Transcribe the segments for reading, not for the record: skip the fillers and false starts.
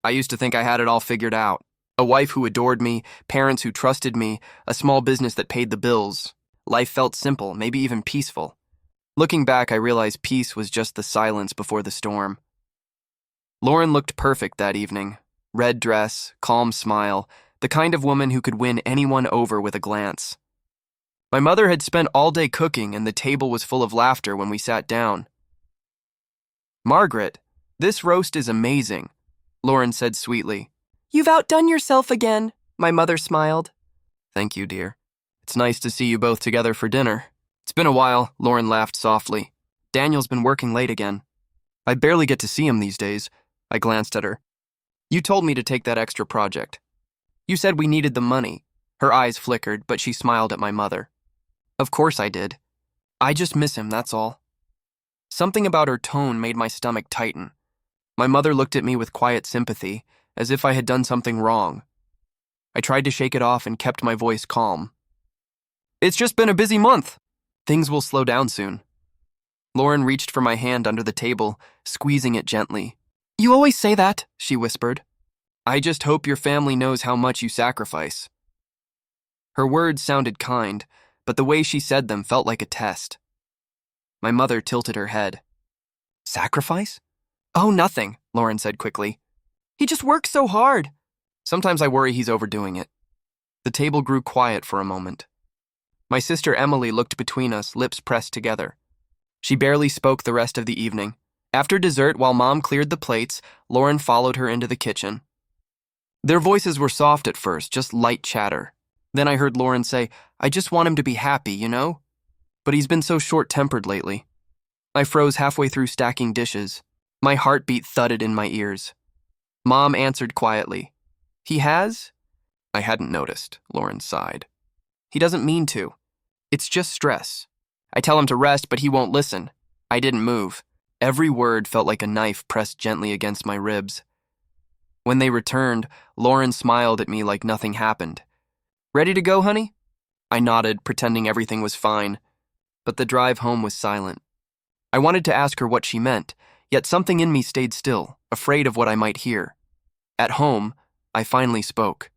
I used to think I had it all figured out. A wife who adored me, parents who trusted me, a small business that paid the bills. Life felt simple, maybe even peaceful. Looking back, I realized peace was just the silence before the storm. Lauren looked perfect that evening. Red dress, calm smile, the kind of woman who could win anyone over with a glance. My mother had spent all day cooking, and the table was full of laughter when we sat down. "Margaret, this roast is amazing," Lauren said sweetly. "You've outdone yourself again," my mother smiled. "Thank you, dear. It's nice to see you both together for dinner." "It's been a while," Lauren laughed softly. "Daniel's been working late again. I barely get to see him these days." I glanced at her. "You told me to take that extra project. You said we needed the money." Her eyes flickered, but she smiled at my mother. "Of course I did. I just miss him, that's all." Something about her tone made my stomach tighten. My mother looked at me with quiet sympathy, as if I had done something wrong. I tried to shake it off and kept my voice calm. "It's just been a busy month. Things will slow down soon." Lauren reached for my hand under the table, squeezing it gently. "You always say that," she whispered. "I just hope your family knows how much you sacrifice." Her words sounded kind, but the way she said them felt like a test. My mother tilted her head. "Sacrifice?" "Oh, nothing," Lauren said quickly. "He just works so hard." "Sometimes I worry he's overdoing it." The table grew quiet for a moment. My sister Emily looked between us, lips pressed together. She barely spoke the rest of the evening. After dessert, while Mom cleared the plates, Lauren followed her into the kitchen. Their voices were soft at first, just light chatter. Then I heard Lauren say, "I just want him to be happy, you know? But he's been so short-tempered lately." I froze halfway through stacking dishes. My heartbeat thudded in my ears. Mom answered quietly, "He has?" I hadn't noticed, Lauren sighed. "He doesn't mean to. It's just stress. I tell him to rest, but he won't listen." I didn't move. Every word felt like a knife pressed gently against my ribs. When they returned, Lauren smiled at me like nothing happened. "Ready to go, honey?" I nodded, pretending everything was fine. But the drive home was silent. I wanted to ask her what she meant, yet something in me stayed still, afraid of what I might hear. At home, I finally spoke.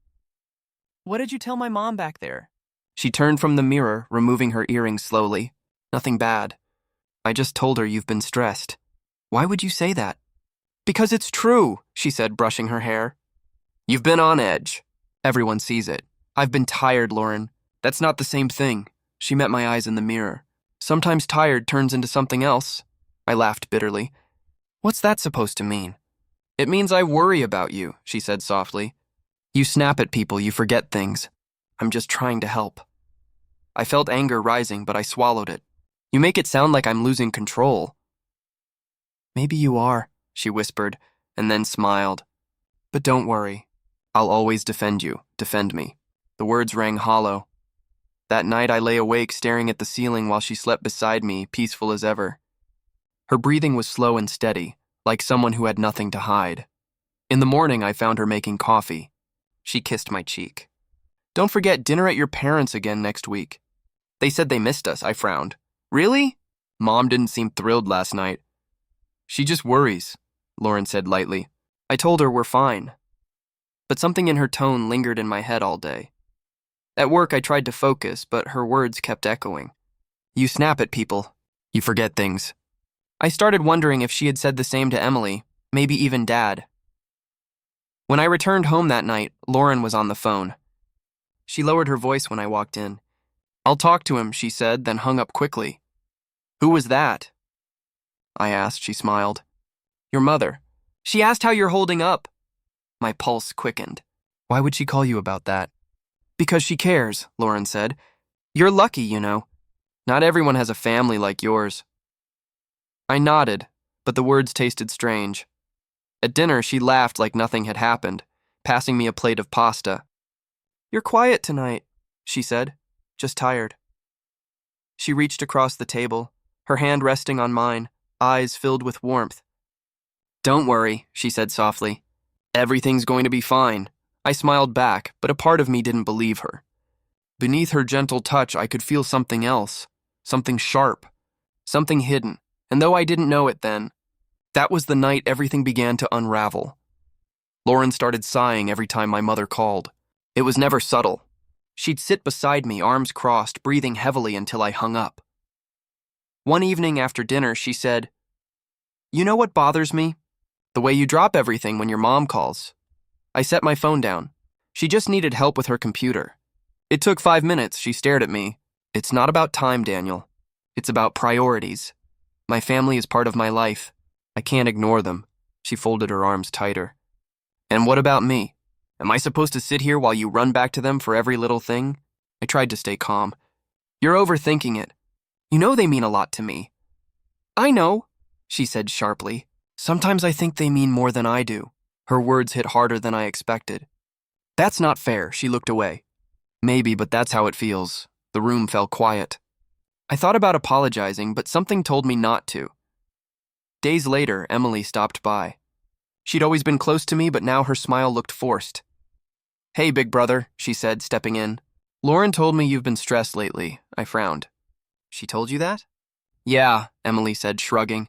"What did you tell my mom back there?" She turned from the mirror, removing her earrings slowly. "Nothing bad. I just told her you've been stressed." "Why would you say that?" "Because it's true," she said, brushing her hair. "You've been on edge. Everyone sees it. I've been tired, Lauren. That's not the same thing." She met my eyes in the mirror. "Sometimes tired turns into something else." I laughed bitterly. "What's that supposed to mean?" "It means I worry about you," she said softly. "You snap at people, you forget things. I'm just trying to help." I felt anger rising, but I swallowed it. "You make it sound like I'm losing control." "Maybe you are," she whispered, and then smiled. "But don't worry. I'll always defend you, defend me." The words rang hollow. That night I lay awake staring at the ceiling while she slept beside me, peaceful as ever. Her breathing was slow and steady, like someone who had nothing to hide. In the morning I found her making coffee. She kissed my cheek. "Don't forget dinner at your parents' again next week." "They said they missed us," I frowned. "Really?" Mom didn't seem thrilled last night. "She just worries," Lauren said lightly. I told her we're fine. But something in her tone lingered in my head all day. At work I tried to focus, but her words kept echoing. "You snap at people. You forget things." I started wondering if she had said the same to Emily, maybe even Dad. When I returned home that night, Lauren was on the phone. She lowered her voice when I walked in. "I'll talk to him," she said, then hung up quickly. "Who was that?" I asked. She smiled. "Your mother. She asked how you're holding up." My pulse quickened. "Why would she call you about that?" "Because she cares," Lauren said. "You're lucky, you know. Not everyone has a family like yours." I nodded, but the words tasted strange. At dinner, she laughed like nothing had happened, passing me a plate of pasta. "You're quiet tonight," she said, "just tired." She reached across the table, her hand resting on mine, eyes filled with warmth. "Don't worry," she said softly. "Everything's going to be fine." I smiled back, but a part of me didn't believe her. Beneath her gentle touch, I could feel something else, something sharp, something hidden, and though I didn't know it then, that was the night everything began to unravel. Lauren started sighing every time my mother called. It was never subtle. She'd sit beside me, arms crossed, breathing heavily until I hung up. One evening after dinner, she said, "You know what bothers me? The way you drop everything when your mom calls." I set my phone down. She just needed help with her computer. It took 5 minutes. She stared at me. "It's not about time, Daniel. It's about priorities. My family is part of my life. I can't ignore them." She folded her arms tighter. "And what about me? Am I supposed to sit here while you run back to them for every little thing?" I tried to stay calm. "You're overthinking it. You know they mean a lot to me." "I know," she said sharply. "Sometimes I think they mean more than I do." Her words hit harder than I expected. "That's not fair." She looked away. "Maybe, but that's how it feels." The room fell quiet. I thought about apologizing, but something told me not to. Days later, Emily stopped by. She'd always been close to me, but now her smile looked forced. "Hey, big brother," she said, stepping in. "Lauren told me you've been stressed lately." I frowned. "She told you that?" "Yeah," Emily said, shrugging.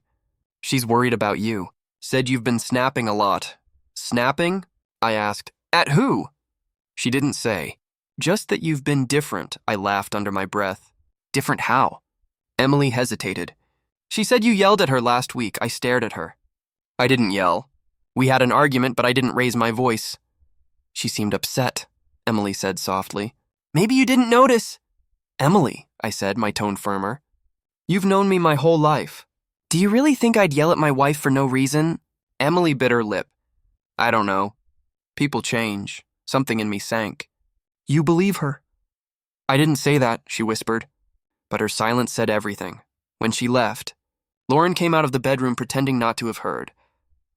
"She's worried about you. Said you've been snapping a lot." "Snapping?" I asked. "At who?" She didn't say. "Just that you've been different," I laughed under my breath. "Different how?" Emily hesitated. "She said you yelled at her last week." I stared at her. "I didn't yell. We had an argument, but I didn't raise my voice." "She seemed upset," Emily said softly. "Maybe you didn't notice." "Emily," I said, my tone firmer. "You've known me my whole life. Do you really think I'd yell at my wife for no reason?" Emily bit her lip. "I don't know. People change." Something in me sank. "You believe her." "I didn't say that," she whispered. But her silence said everything. When she left, Lauren came out of the bedroom pretending not to have heard.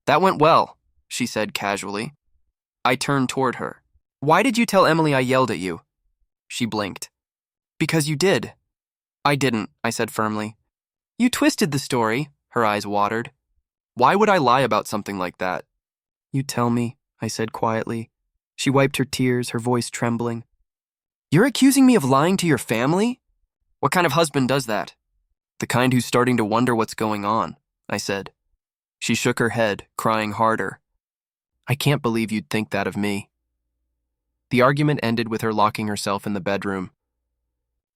"That went well," she said casually. I turned toward her. "Why did you tell Emily I yelled at you?" She blinked. "Because you did." "I didn't," I said firmly. "You twisted the story." Her eyes watered. "Why would I lie about something like that?" "You tell me," I said quietly. She wiped her tears, her voice trembling. "You're accusing me of lying to your family? What kind of husband does that?" "The kind who's starting to wonder what's going on," I said. She shook her head, crying harder. "I can't believe you'd think that of me." The argument ended with her locking herself in the bedroom.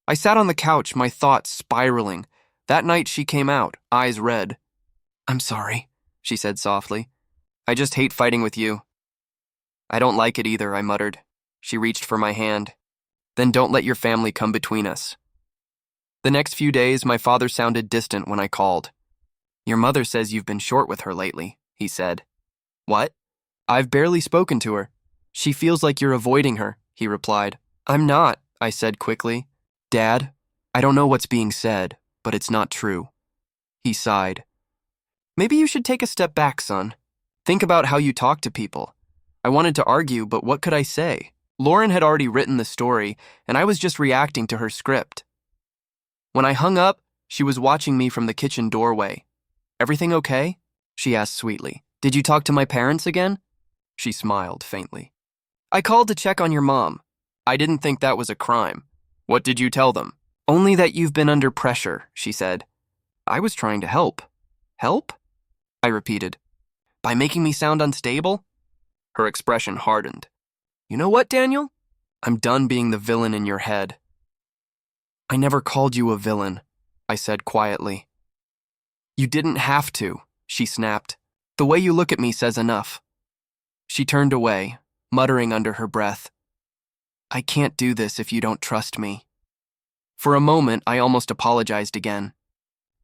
I sat on the couch, my thoughts spiraling. That night she came out, eyes red. "I'm sorry," she said softly. "I just hate fighting with you." "I don't like it either," I muttered. She reached for my hand. "Then don't let your family come between us." The next few days, my father sounded distant when I called. "Your mother says you've been short with her lately," he said. "What?" "I've barely spoken to her. She feels like you're avoiding her," he replied. "I'm not," I said quickly. "Dad, I don't know what's being said, but it's not true." He sighed. "Maybe you should take a step back, son. Think about how you talk to people." I wanted to argue, but what could I say? Lauren had already written the story, and I was just reacting to her script. When I hung up, she was watching me from the kitchen doorway. "Everything okay?" she asked sweetly. "Did you talk to my parents again?" She smiled faintly. "I called to check on your mom. I didn't think that was a crime." "What did you tell them?" "Only that you've been under pressure," she said. I was trying to help. "Help?" I repeated. "By making me sound unstable?" Her expression hardened. "You know what, Daniel? I'm done being the villain in your head." "I never called you a villain," I said quietly. "You didn't have to," she snapped. "The way you look at me says enough." She turned away, muttering under her breath, "I can't do this if you don't trust me." For a moment, I almost apologized again.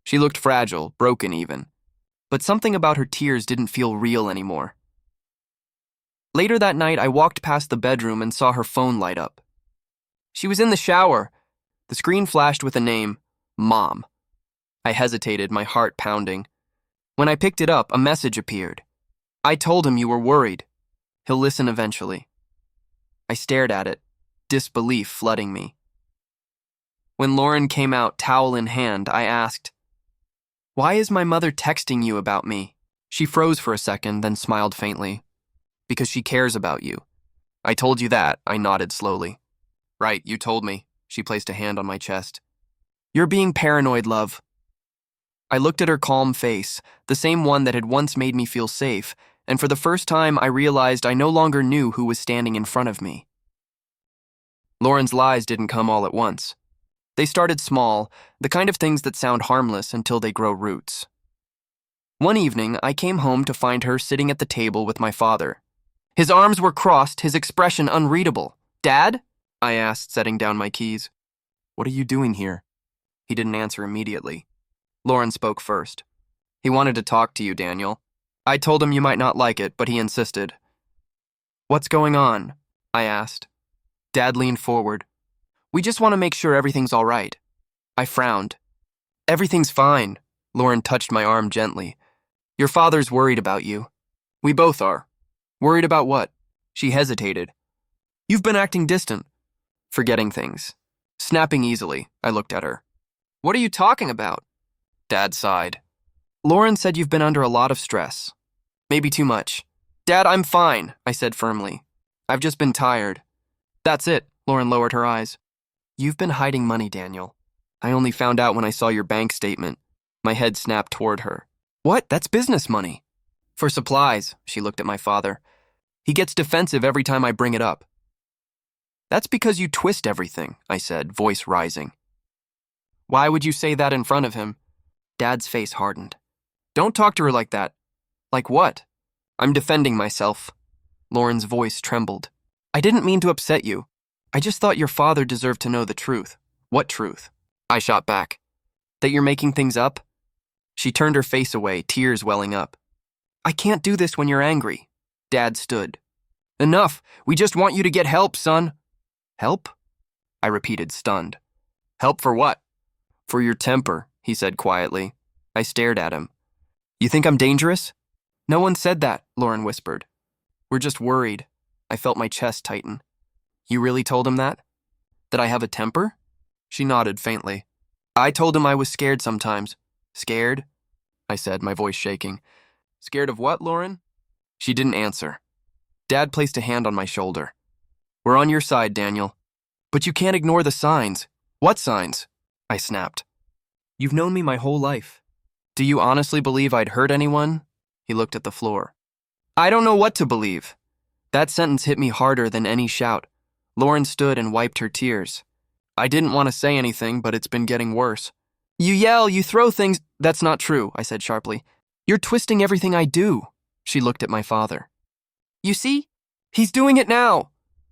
She looked fragile, broken even. But something about her tears didn't feel real anymore. Later that night, I walked past the bedroom and saw her phone light up. She was in the shower. The screen flashed with a name, Mom. I hesitated, my heart pounding. When I picked it up, a message appeared. "I told him you were worried. He'll listen eventually." I stared at it, disbelief flooding me. When Lauren came out, towel in hand, I asked, "Why is my mother texting you about me?" She froze for a second, then smiled faintly. "Because she cares about you." "I told you that," I nodded slowly. "Right, you told me." She placed a hand on my chest. "You're being paranoid, love." I looked at her calm face, the same one that had once made me feel safe, and for the first time I realized I no longer knew who was standing in front of me. Lauren's lies didn't come all at once. They started small, the kind of things that sound harmless until they grow roots. One evening, I came home to find her sitting at the table with my father. His arms were crossed, his expression unreadable. "Dad?" I asked, setting down my keys. "What are you doing here?" He didn't answer immediately. Lauren spoke first. "He wanted to talk to you, Daniel. I told him you might not like it, but he insisted." "What's going on?" I asked. Dad leaned forward. "We just want to make sure everything's all right." I frowned. "Everything's fine." Lauren touched my arm gently. "Your father's worried about you." "We both are." "Worried about what?" She hesitated. "You've been acting distant." "Forgetting things." Snapping easily, I looked at her. "What are you talking about?" Dad sighed. "Lauren said you've been under a lot of stress. Maybe too much." "Dad, I'm fine," I said firmly. "I've just been tired." "That's it," Lauren lowered her eyes. "You've been hiding money, Daniel. I only found out when I saw your bank statement." My head snapped toward her. "What? That's business money." "For supplies," she looked at my father. "He gets defensive every time I bring it up." "That's because you twist everything," I said, voice rising. "Why would you say that in front of him?" Dad's face hardened. "Don't talk to her like that." "Like what?" "I'm defending myself." Lauren's voice trembled. "I didn't mean to upset you. I just thought your father deserved to know the truth." "What truth?" I shot back. "That you're making things up?" She turned her face away, tears welling up. "I can't do this when you're angry." Dad stood. "Enough. We just want you to get help, son." "Help?" I repeated, stunned. "Help for what?" "For your temper," he said quietly. I stared at him. "You think I'm dangerous?" "No one said that," Lauren whispered. "We're just worried." I felt my chest tighten. "You really told him that? That I have a temper?" She nodded faintly. "I told him I was scared sometimes." "Scared?" I said, my voice shaking. "Scared of what, Lauren?" She didn't answer. Dad placed a hand on my shoulder. "We're on your side, Daniel. But you can't ignore the signs." "What signs?" I snapped. "You've known me my whole life. Do you honestly believe I'd hurt anyone?" He looked at the floor. "I don't know what to believe." That sentence hit me harder than any shout. Lauren stood and wiped her tears. "I didn't want to say anything, but it's been getting worse." "You yell, you throw things." "That's not true," I said sharply. "You're twisting everything I do." She looked at my father. "You see? He's doing it now."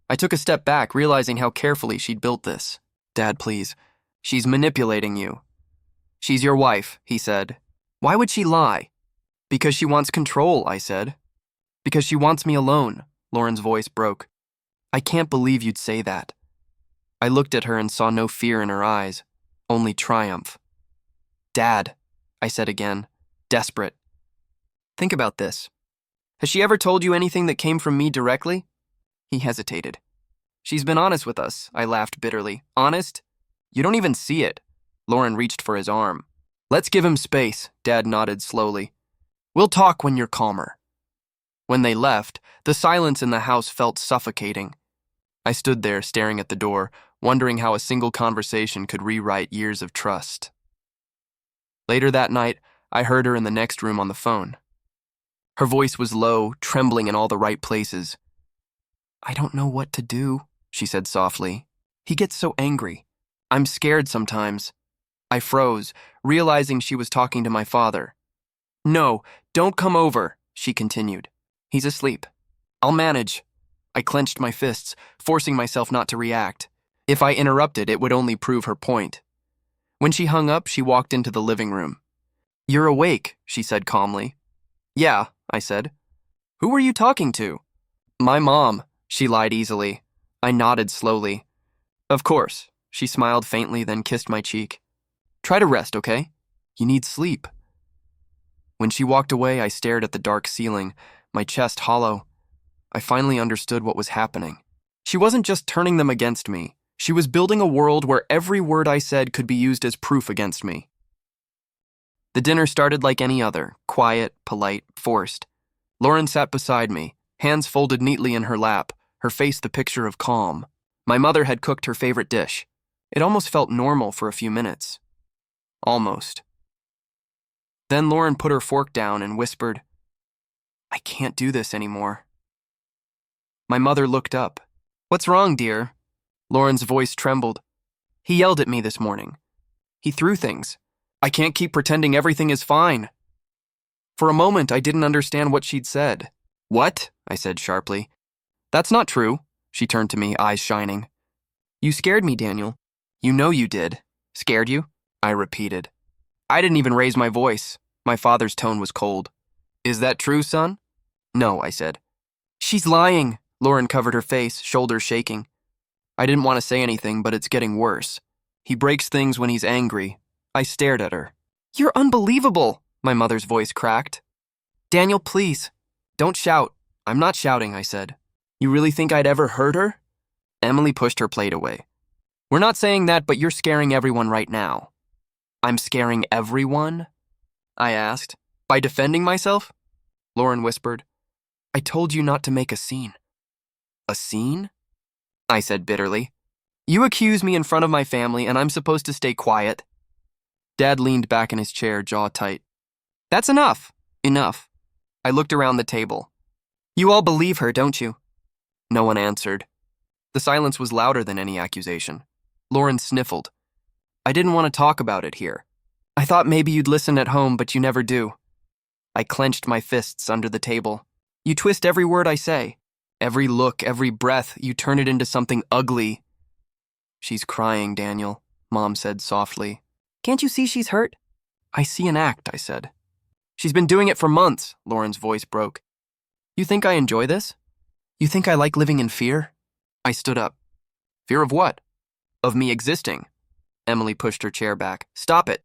I took a step back, realizing how carefully she'd built this. "Dad, please. She's manipulating you." "She's your wife," he said. "Why would she lie?" "Because she wants control," I said. "Because she wants me alone." Lauren's voice broke. "I can't believe you'd say that." I looked at her and saw no fear in her eyes, only triumph. "Dad," I said again, desperate. "Think about this. Has she ever told you anything that came from me directly?" He hesitated. "She's been honest with us," I laughed bitterly. "Honest? You don't even see it." Lauren reached for his arm. "Let's give him space," Dad nodded slowly. "We'll talk when you're calmer." When they left, the silence in the house felt suffocating. I stood there staring at the door, wondering how a single conversation could rewrite years of trust. Later that night, I heard her in the next room on the phone. Her voice was low, trembling in all the right places. "I don't know what to do," she said softly. "He gets so angry. I'm scared sometimes." I froze, realizing she was talking to my father. "No, don't come over," she continued. "He's asleep. I'll manage." I clenched my fists, forcing myself not to react. If I interrupted, it would only prove her point. When she hung up, she walked into the living room. "You're awake," she said calmly. "Yeah," I said. "Who were you talking to?" "My mom," she lied easily. I nodded slowly. "Of course." She smiled faintly, then kissed my cheek. "Try to rest, okay? You need sleep." When she walked away, I stared at the dark ceiling, my chest hollow. I finally understood what was happening. She wasn't just turning them against me. She was building a world where every word I said could be used as proof against me. The dinner started like any other, quiet, polite, forced. Lauren sat beside me, hands folded neatly in her lap, her face the picture of calm. My mother had cooked her favorite dish. It almost felt normal for a few minutes. Almost. Then Lauren put her fork down and whispered, I can't do this anymore. My mother looked up. What's wrong, dear? Lauren's voice trembled. He yelled at me this morning. He threw things. I can't keep pretending everything is fine. For a moment, I didn't understand what she'd said. What? I said sharply. That's not true. She turned to me, eyes shining. You scared me, Daniel. You know you did. Scared you? I repeated. I didn't even raise my voice. My father's tone was cold. Is that true, son? No, I said. She's lying. Lauren covered her face, shoulders shaking. I didn't want to say anything, but it's getting worse. He breaks things when he's angry. I stared at her. You're unbelievable, my mother's voice cracked. Daniel, please. Don't shout. I'm not shouting, I said. You really think I'd ever hurt her? Emily pushed her plate away. We're not saying that, but you're scaring everyone right now. I'm scaring everyone? I asked. By defending myself? Lauren whispered. I told you not to make a scene. A scene? I said bitterly. You accuse me in front of my family and I'm supposed to stay quiet. Dad leaned back in his chair, jaw tight. That's enough. Enough. I looked around the table. You all believe her, don't you? No one answered. The silence was louder than any accusation. Lauren sniffled. I didn't want to talk about it here. I thought maybe you'd listen at home, but you never do. I clenched my fists under the table. You twist every word I say. Every look, every breath, you turn it into something ugly. She's crying, Daniel, Mom said softly. Can't you see she's hurt? I see an act, I said. She's been doing it for months, Lauren's voice broke. You think I enjoy this? You think I like living in fear? I stood up. Fear of what? Of me existing. Emily pushed her chair back. Stop it.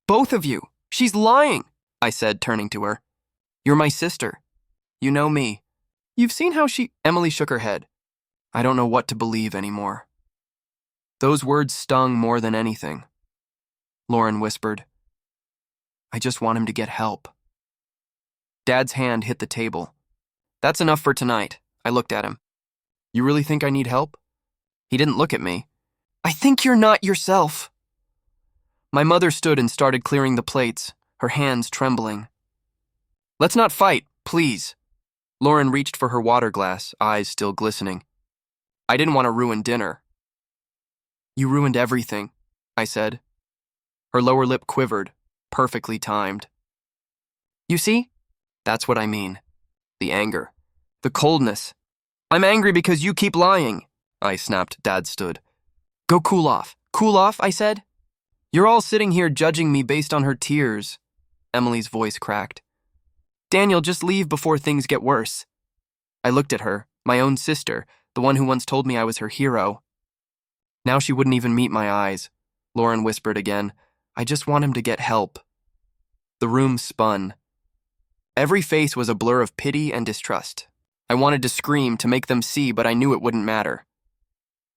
Both of you. She's lying, I said, turning to her. You're my sister. You know me. You've seen how she... Emily shook her head. I don't know what to believe anymore. Those words stung more than anything. Lauren whispered. I just want him to get help. Dad's hand hit the table. That's enough for tonight. I looked at him. You really think I need help? He didn't look at me. I think you're not yourself. My mother stood and started clearing the plates, her hands trembling. Let's not fight, please. Lauren reached for her water glass, eyes still glistening. I didn't want to ruin dinner. You ruined everything, I said. Her lower lip quivered, perfectly timed. You see? That's what I mean. The anger. The coldness. I'm angry because you keep lying, I snapped. Dad stood. Go cool off. Cool off, I said. You're all sitting here judging me based on her tears. Emily's voice cracked. Daniel, just leave before things get worse. I looked at her, my own sister, the one who once told me I was her hero. Now she wouldn't even meet my eyes. Lauren whispered again. I just want him to get help. The room spun. Every face was a blur of pity and distrust. I wanted to scream to make them see, but I knew it wouldn't matter.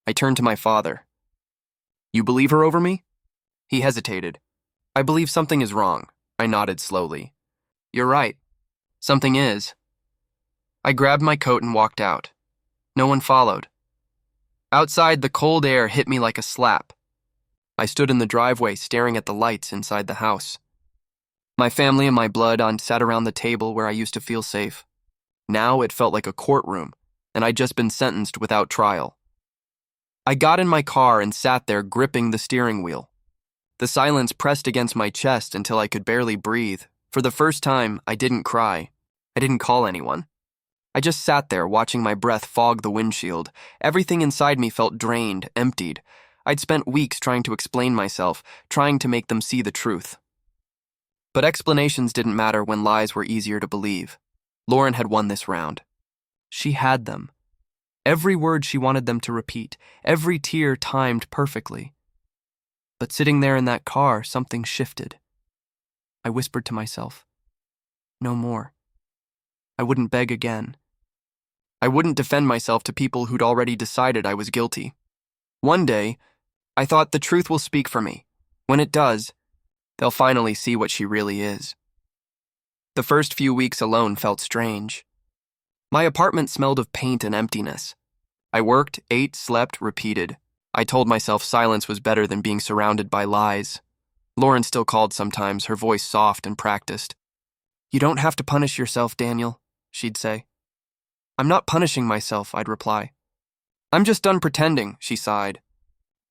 I turned to my father. You believe her over me? He hesitated. I believe something is wrong. I nodded slowly. You're right. Something is. I grabbed my coat and walked out. No one followed. Outside, the cold air hit me like a slap. I stood in the driveway staring at the lights inside the house. My family and my blood sat around the table where I used to feel safe. Now it felt like a courtroom, and I'd just been sentenced without trial. I got in my car and sat there gripping the steering wheel. The silence pressed against my chest until I could barely breathe. For the first time, I didn't cry. I didn't call anyone. I just sat there watching my breath fog the windshield. Everything inside me felt drained, emptied. I'd spent weeks trying to explain myself, trying to make them see the truth. But explanations didn't matter when lies were easier to believe. Lauren had won this round. She had them. Every word she wanted them to repeat, every tear timed perfectly. But sitting there in that car, something shifted. I whispered to myself, no more. I wouldn't beg again. I wouldn't defend myself to people who'd already decided I was guilty. One day, I thought the truth will speak for me. When it does, they'll finally see what she really is. The first few weeks alone felt strange. My apartment smelled of paint and emptiness. I worked, ate, slept, repeated. I told myself silence was better than being surrounded by lies. Lauren still called sometimes, her voice soft and practiced. You don't have to punish yourself, Daniel, she'd say. I'm not punishing myself, I'd reply. I'm just done pretending, she sighed.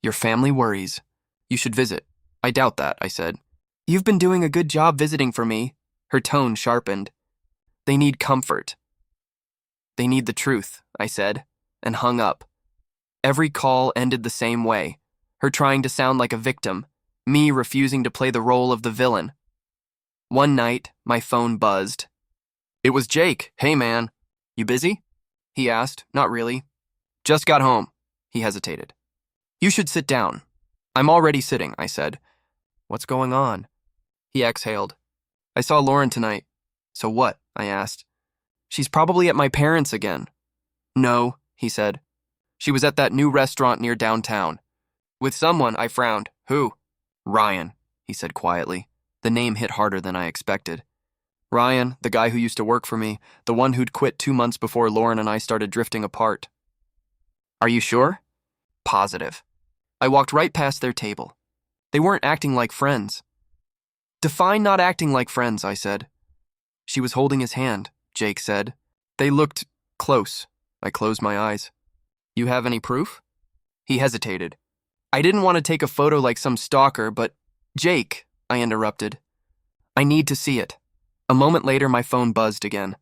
Your family worries. You should visit. I doubt that, I said. You've been doing a good job visiting for me. Her tone sharpened. They need comfort. They need the truth, I said, and hung up. Every call ended the same way, her trying to sound like a victim, me refusing to play the role of the villain. One night, my phone buzzed. It was Jake. Hey, man. You busy? He asked. Not really. Just got home. He hesitated. You should sit down. I'm already sitting, I said. What's going on? He exhaled. I saw Lauren tonight. So what? I asked. She's probably at my parents' again. No, he said. She was at that new restaurant near downtown. With someone, I frowned. Who? Ryan, he said quietly. The name hit harder than I expected. Ryan, the guy who used to work for me, the one who'd quit 2 months before Lauren and I started drifting apart. Are you sure? Positive. I walked right past their table. They weren't acting like friends. Define not acting like friends, I said. She was holding his hand, Jake said. They looked close. I closed my eyes. You have any proof? He hesitated. I didn't want to take a photo like some stalker, but Jake, I interrupted. I need to see it. A moment later, my phone buzzed again.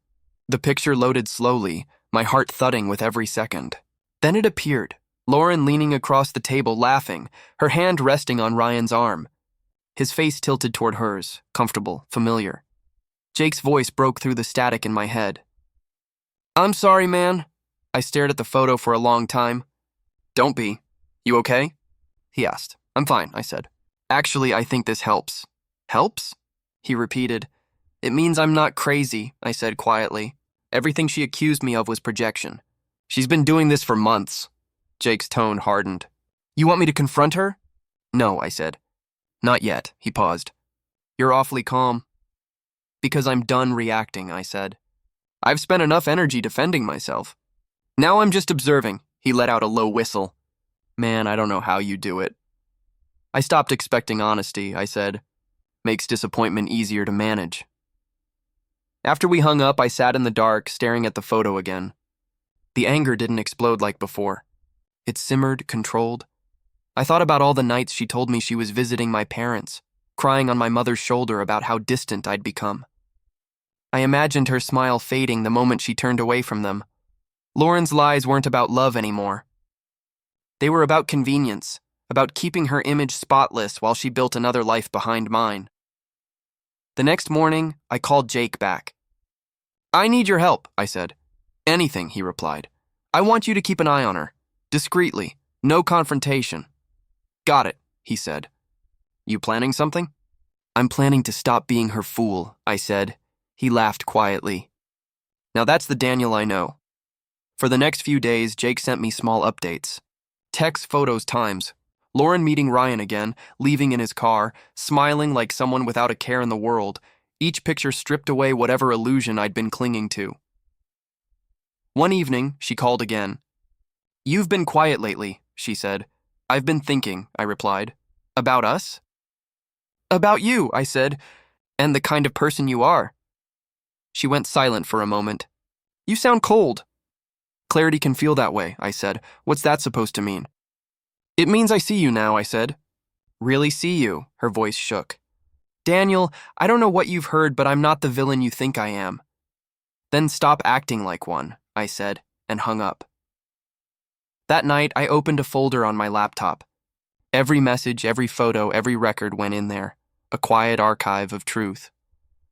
The picture loaded slowly, my heart thudding with every second. Then it appeared, Lauren leaning across the table laughing, her hand resting on Ryan's arm. His face tilted toward hers, comfortable, familiar. Jake's voice broke through the static in my head. I'm sorry, man. I stared at the photo for a long time. Don't be. You okay? He asked. I'm fine, I said. Actually, I think this helps. Helps? He repeated. It means I'm not crazy, I said quietly. Everything she accused me of was projection. She's been doing this for months. Jake's tone hardened. You want me to confront her? No, I said. Not yet, he paused. You're awfully calm. Because I'm done reacting, I said. I've spent enough energy defending myself. Now I'm just observing. He let out a low whistle. Man, I don't know how you do it. I stopped expecting honesty, I said. Makes disappointment easier to manage. After we hung up, I sat in the dark, staring at the photo again. The anger didn't explode like before. It simmered, controlled. I thought about all the nights she told me she was visiting my parents, crying on my mother's shoulder about how distant I'd become. I imagined her smile fading the moment she turned away from them. Lauren's lies weren't about love anymore. They were about convenience, about keeping her image spotless while she built another life behind mine. The next morning, I called Jake back. I need your help, I said. Anything, he replied. I want you to keep an eye on her. Discreetly. No confrontation. Got it, he said. You planning something? I'm planning to stop being her fool, I said. He laughed quietly. Now that's the Daniel I know. For the next few days, Jake sent me small updates. Texts, photos, times. Lauren meeting Ryan again, leaving in his car, smiling like someone without a care in the world. Each picture stripped away whatever illusion I'd been clinging to. One evening, she called again. You've been quiet lately, she said. I've been thinking, I replied. About us? About you, I said, and the kind of person you are. She went silent for a moment. You sound cold. Clarity can feel that way, I said. What's that supposed to mean? It means I see you now, I said. Really see you, her voice shook. Daniel, I don't know what you've heard, but I'm not the villain you think I am. Then stop acting like one, I said, and hung up. That night, I opened a folder on my laptop. Every message, every photo, every record went in there, a quiet archive of truth.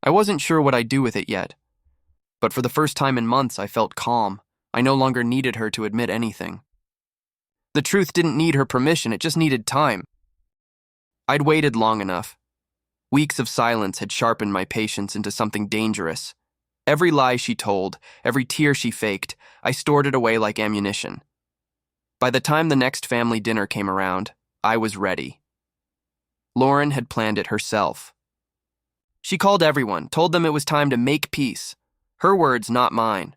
I wasn't sure what I'd do with it yet. But for the first time in months, I felt calm. I no longer needed her to admit anything. The truth didn't need her permission, it just needed time. I'd waited long enough. Weeks of silence had sharpened my patience into something dangerous. Every lie she told, every tear she faked, I stored it away like ammunition. By the time the next family dinner came around, I was ready. Lauren had planned it herself. She called everyone, told them it was time to make peace. Her words, not mine.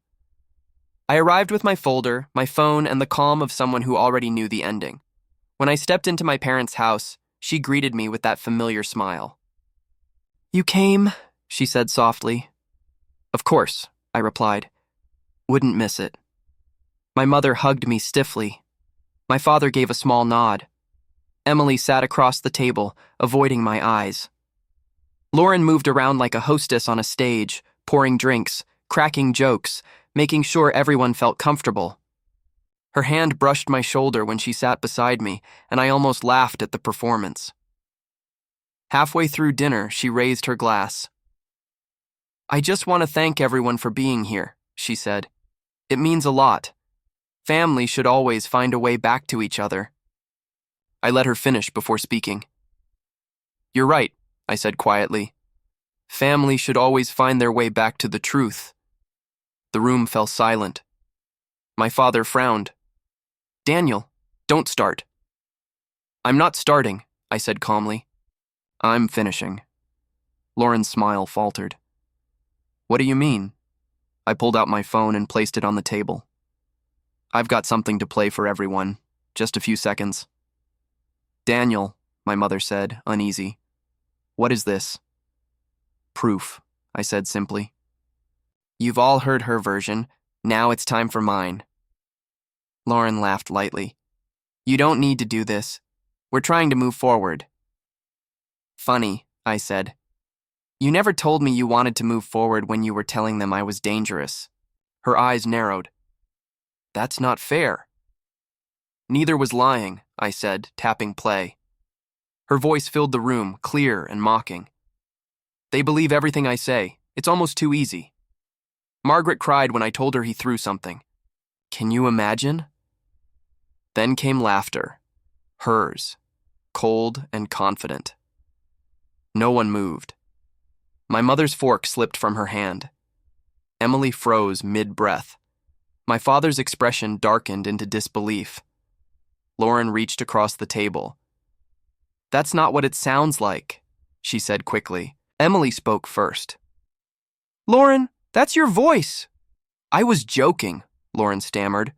I arrived with my folder, my phone, and the calm of someone who already knew the ending. When I stepped into my parents' house, she greeted me with that familiar smile. You came, she said softly. Of course, I replied. Wouldn't miss it. My mother hugged me stiffly. My father gave a small nod. Emily sat across the table, avoiding my eyes. Lauren moved around like a hostess on a stage, pouring drinks, cracking jokes, making sure everyone felt comfortable. Her hand brushed my shoulder when she sat beside me, and I almost laughed at the performance. Halfway through dinner, she raised her glass. I just want to thank everyone for being here, she said. It means a lot. Family should always find a way back to each other. I let her finish before speaking. You're right, I said quietly. Family should always find their way back to the truth. The room fell silent. My father frowned. Daniel, don't start. I'm not starting, I said calmly. I'm finishing. Lauren's smile faltered. What do you mean? I pulled out my phone and placed it on the table. I've got something to play for everyone. Just a few seconds. Daniel, my mother said, uneasy. What is this? Proof, I said simply. You've all heard her version. Now it's time for mine. Lauren laughed lightly. You don't need to do this. We're trying to move forward. Funny, I said. You never told me you wanted to move forward when you were telling them I was dangerous. Her eyes narrowed. That's not fair. Neither was lying, I said, tapping play. Her voice filled the room, clear and mocking. They believe everything I say. It's almost too easy. Margaret cried when I told her he threw something. Can you imagine? Then came laughter. Hers, cold and confident. No one moved. My mother's fork slipped from her hand. Emily froze mid-breath. My father's expression darkened into disbelief. Lauren reached across the table. That's not what it sounds like, she said quickly. Emily spoke first. Lauren, that's your voice. I was joking, Lauren stammered.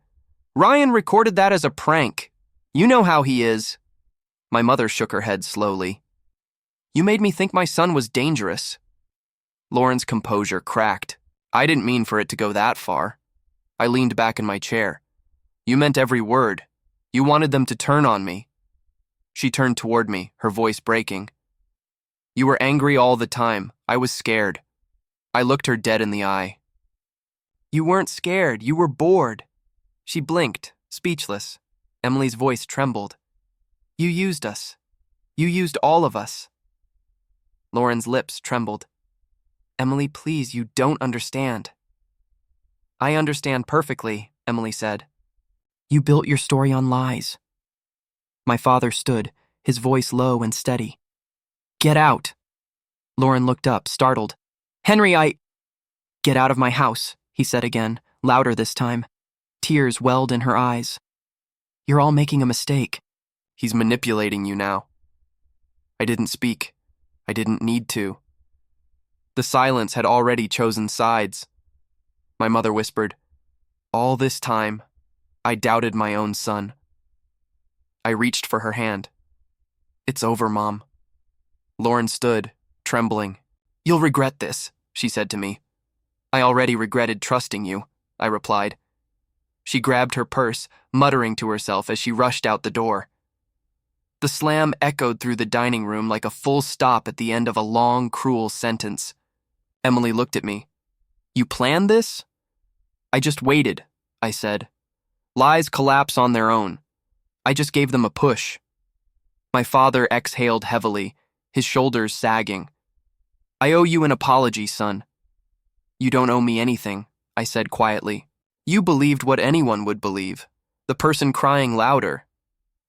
Ryan recorded that as a prank. You know how he is. My mother shook her head slowly. You made me think my son was dangerous. Lauren's composure cracked. I didn't mean for it to go that far. I leaned back in my chair. You meant every word. You wanted them to turn on me. She turned toward me, her voice breaking. You were angry all the time. I was scared. I looked her dead in the eye. You weren't scared. You were bored. She blinked, speechless. Emily's voice trembled. You used us. You used all of us. Lauren's lips trembled. Emily, please, you don't understand. I understand perfectly, Emily said. You built your story on lies. My father stood, his voice low and steady. Get out. Lauren looked up, startled. Henry, Get out of my house, he said again, louder this time. Tears welled in her eyes. You're all making a mistake. He's manipulating you now. I didn't speak. I didn't need to. The silence had already chosen sides. My mother whispered, all this time, I doubted my own son. I reached for her hand. It's over, Mom. Lauren stood, trembling. You'll regret this, she said to me. I already regretted trusting you, I replied. She grabbed her purse, muttering to herself as she rushed out the door. The slam echoed through the dining room like a full stop at the end of a long, cruel sentence. Emily looked at me. You planned this? I just waited, I said. Lies collapse on their own. I just gave them a push. My father exhaled heavily, his shoulders sagging. I owe you an apology, son. You don't owe me anything, I said quietly. You believed what anyone would believe, the person crying louder.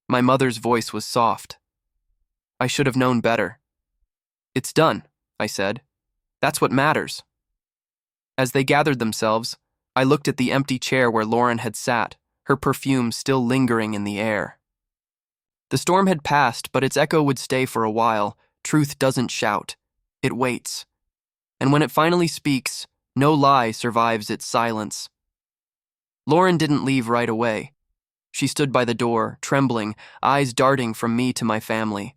My mother's voice was soft. I should have known better. It's done, I said. That's what matters. As they gathered themselves, I looked at the empty chair where Lauren had sat, her perfume still lingering in the air. The storm had passed, but its echo would stay for a while. Truth doesn't shout. It waits. And when it finally speaks, no lie survives its silence. Lauren didn't leave right away. She stood by the door, trembling, eyes darting from me to my family.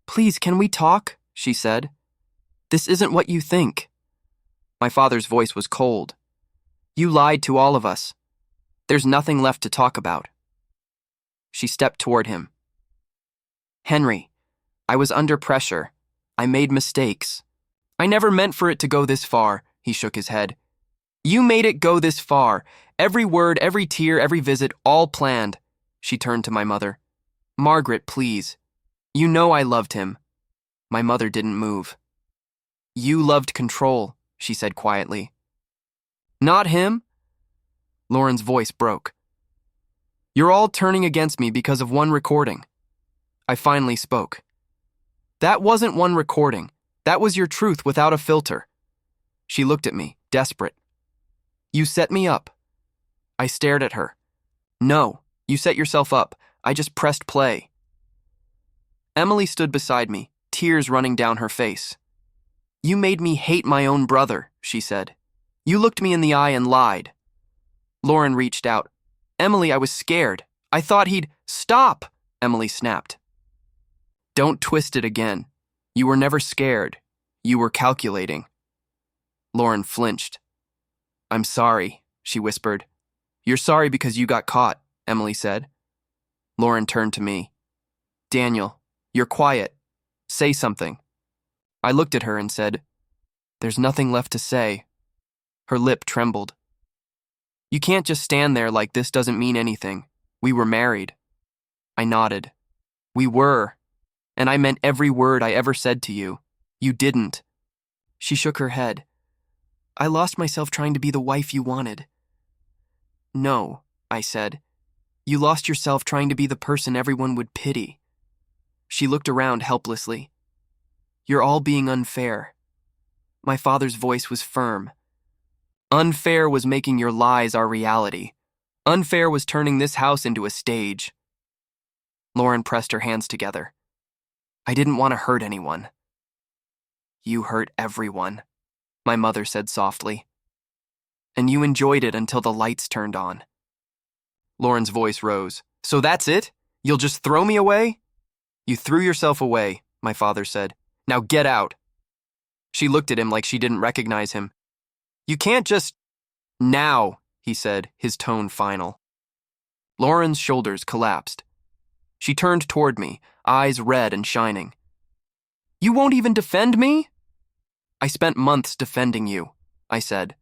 Please, can we talk? She said. This isn't what you think. My father's voice was cold. You lied to all of us. There's nothing left to talk about. She stepped toward him. Henry, I was under pressure. I made mistakes. I never meant for it to go this far, he shook his head. You made it go this far. Every word, every tear, every visit, all planned. She turned to my mother. Margaret, please. You know I loved him. My mother didn't move. You loved control, she said quietly. Not him? Lauren's voice broke. You're all turning against me because of one recording. I finally spoke. That wasn't one recording. That was your truth without a filter. She looked at me, desperate. You set me up. I stared at her. No, you set yourself up. I just pressed play. Emily stood beside me, tears running down her face. You made me hate my own brother, she said. You looked me in the eye and lied. Lauren reached out. Emily, I was scared. I thought he'd... Stop, Emily snapped. Don't twist it again. You were never scared. You were calculating. Lauren flinched. I'm sorry, she whispered. You're sorry because you got caught, Emily said. Lauren turned to me. Daniel, you're quiet. Say something. I looked at her and said, There's nothing left to say. Her lip trembled. You can't just stand there like this doesn't mean anything. We were married. I nodded. We were. And I meant every word I ever said to you. You didn't. She shook her head. I lost myself trying to be the wife you wanted. No, I said. You lost yourself trying to be the person everyone would pity. She looked around helplessly. You're all being unfair. My father's voice was firm. Unfair was making your lies our reality. Unfair was turning this house into a stage. Lauren pressed her hands together. I didn't want to hurt anyone. You hurt everyone, my mother said softly. And you enjoyed it until the lights turned on. Lauren's voice rose. So that's it? You'll just throw me away? You threw yourself away, my father said. Now get out. She looked at him like she didn't recognize him. You can't just... Now, he said, his tone final. Lauren's shoulders collapsed. She turned toward me, eyes red and shining. You won't even defend me? I spent months defending you, I said.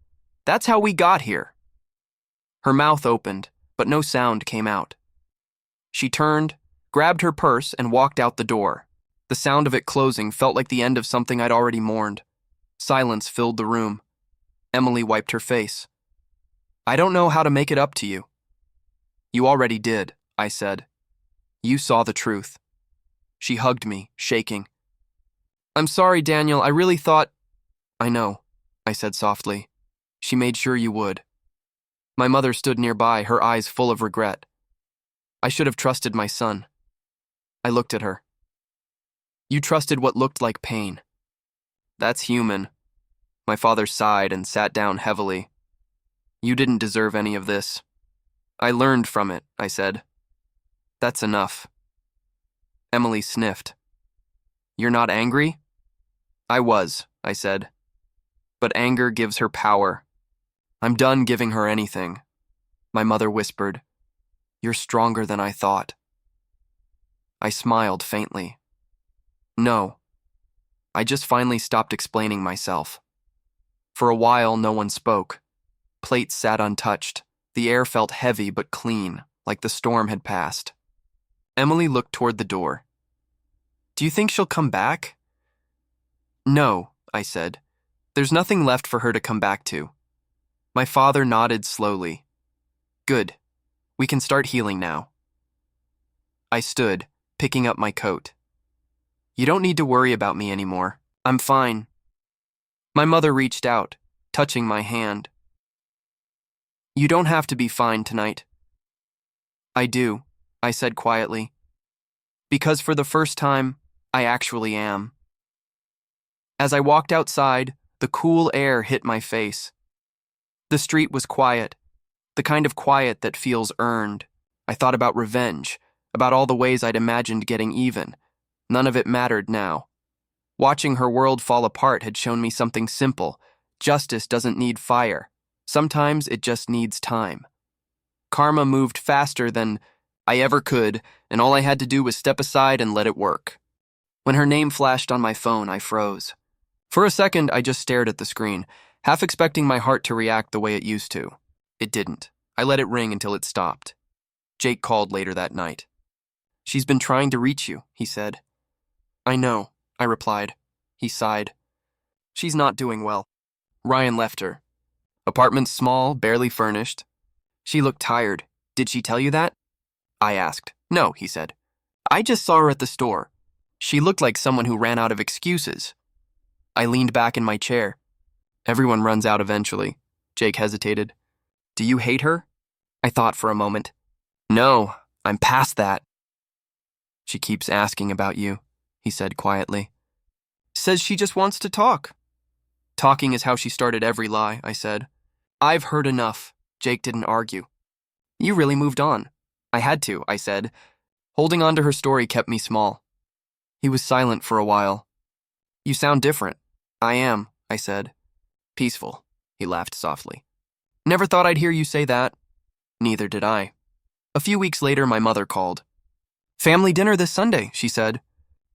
That's how we got here. Her mouth opened, but no sound came out. She turned, grabbed her purse, and walked out the door. The sound of it closing felt like the end of something I'd already mourned. Silence filled the room. Emily wiped her face. I don't know how to make it up to you. You already did, I said. You saw the truth. She hugged me, shaking. I'm sorry, Daniel, I really thought... I know, I said softly. She made sure you would. My mother stood nearby, her eyes full of regret. I should have trusted my son. I looked at her. You trusted what looked like pain. That's human. My father sighed and sat down heavily. You didn't deserve any of this. I learned from it, I said. That's enough. Emily sniffed. You're not angry? I was, I said. But anger gives her power. I'm done giving her anything. My mother whispered. You're stronger than I thought. I smiled faintly. No. I just finally stopped explaining myself. For a while, no one spoke. Plates sat untouched. The air felt heavy but clean, like the storm had passed. Emily looked toward the door. Do you think she'll come back? No, I said. There's nothing left for her to come back to. My father nodded slowly. Good. We can start healing now. I stood, picking up my coat. You don't need to worry about me anymore. I'm fine. My mother reached out, touching my hand. You don't have to be fine tonight. I do, I said quietly. Because for the first time, I actually am. As I walked outside, the cool air hit my face. The street was quiet, the kind of quiet that feels earned. I thought about revenge, about all the ways I'd imagined getting even. None of it mattered now. Watching her world fall apart had shown me something simple. Justice doesn't need fire. Sometimes it just needs time. Karma moved faster than I ever could, and all I had to do was step aside and let it work. When her name flashed on my phone, I froze. For a second, I just stared at the screen, half expecting my heart to react the way it used to. It didn't. I let it ring until it stopped. Jake called later that night. "She's been trying to reach you," he said. "I know," I replied. He sighed. "She's not doing well. Ryan left her. Apartment small, barely furnished. She looked tired. Did she tell you that?" I asked. "No," he said. "I just saw her at the store. She looked like someone who ran out of excuses." I leaned back in my chair. "Everyone runs out eventually." Jake hesitated. "Do you hate her?" I thought for a moment. "No, I'm past that." "She keeps asking about you," he said quietly. "Says she just wants to talk." "Talking is how she started every lie," I said. "I've heard enough." Jake didn't argue. "You really moved on." "I had to," I said. Holding on to her story kept me small. He was silent for a while. "You sound different." "I am," I said. "Peaceful," he laughed softly. "Never thought I'd hear you say that." Neither did I. A few weeks later, my mother called. "Family dinner this Sunday," she said.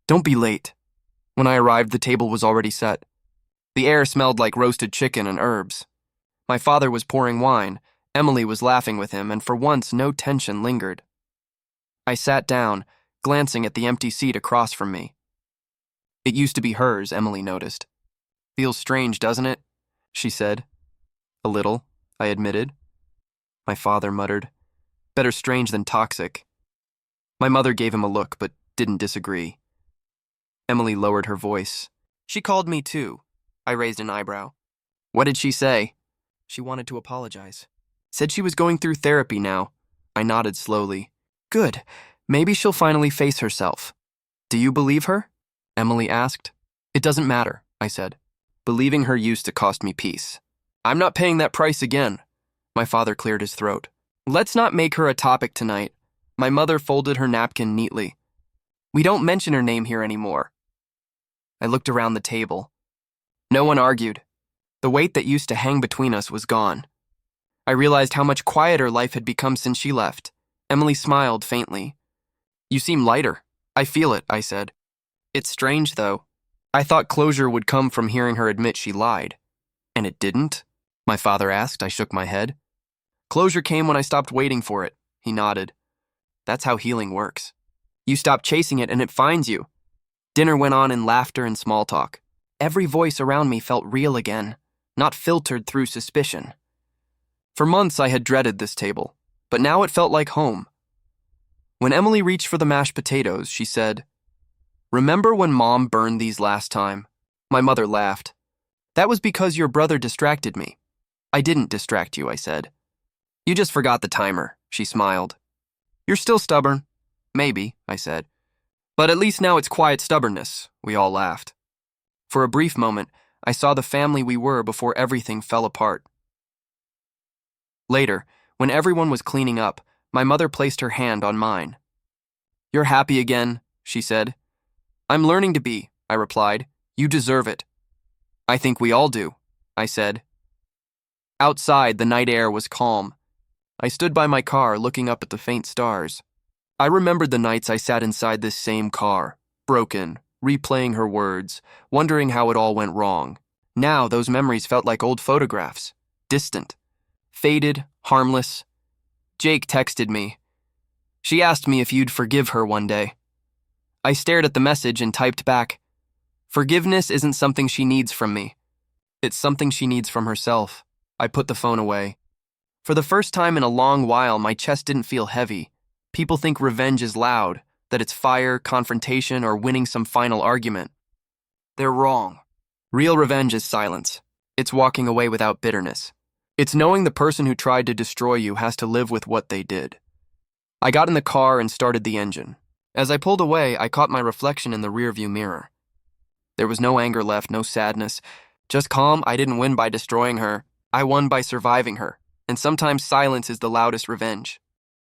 "Don't be late." When I arrived, the table was already set. The air smelled like roasted chicken and herbs. My father was pouring wine, Emily was laughing with him, and for once no tension lingered. I sat down, glancing at the empty seat across from me. It used to be hers, Emily noticed. "Feels strange, doesn't it?" she said. "A little," I admitted. My father muttered, "Better strange than toxic." My mother gave him a look, but didn't disagree. Emily lowered her voice. "She called me too." I raised an eyebrow. "What did she say?" "She wanted to apologize. Said she was going through therapy now." I nodded slowly. "Good. Maybe she'll finally face herself." "Do you believe her?" Emily asked. "It doesn't matter," I said. "Believing her used to cost me peace. I'm not paying that price again." My father cleared his throat. "Let's not make her a topic tonight." My mother folded her napkin neatly. "We don't mention her name here anymore." I looked around the table. No one argued. The weight that used to hang between us was gone. I realized how much quieter life had become since she left. Emily smiled faintly. "You seem lighter." "I feel it," I said. "It's strange, though. I thought closure would come from hearing her admit she lied." "And it didn't?" my father asked. I shook my head. "Closure came when I stopped waiting for it," he nodded. "That's how healing works. You stop chasing it and it finds you." Dinner went on in laughter and small talk. Every voice around me felt real again, not filtered through suspicion. For months I had dreaded this table, but now it felt like home. When Emily reached for the mashed potatoes, she said, "Remember when Mom burned these last time?" My mother laughed. "That was because your brother distracted me." "I didn't distract you," I said. "You just forgot the timer," she smiled. "You're still stubborn." "Maybe," I said. "But at least now it's quiet stubbornness." We all laughed. For a brief moment, I saw the family we were before everything fell apart. Later, when everyone was cleaning up, my mother placed her hand on mine. "You're happy again," she said. "I'm learning to be," I replied. "You deserve it." "I think we all do," I said. Outside, the night air was calm. I stood by my car, looking up at the faint stars. I remembered the nights I sat inside this same car, broken, replaying her words, wondering how it all went wrong. Now, those memories felt like old photographs, distant, faded, harmless. Jake texted me. "She asked me if you'd forgive her one day." I stared at the message and typed back, "Forgiveness isn't something she needs from me. It's something she needs from herself." I put the phone away. For the first time in a long while, my chest didn't feel heavy. People think revenge is loud, that it's fire, confrontation, or winning some final argument. They're wrong. Real revenge is silence. It's walking away without bitterness. It's knowing the person who tried to destroy you has to live with what they did. I got in the car and started the engine. As I pulled away, I caught my reflection in the rearview mirror. There was no anger left, no sadness. Just calm. I didn't win by destroying her. I won by surviving her. And sometimes silence is the loudest revenge.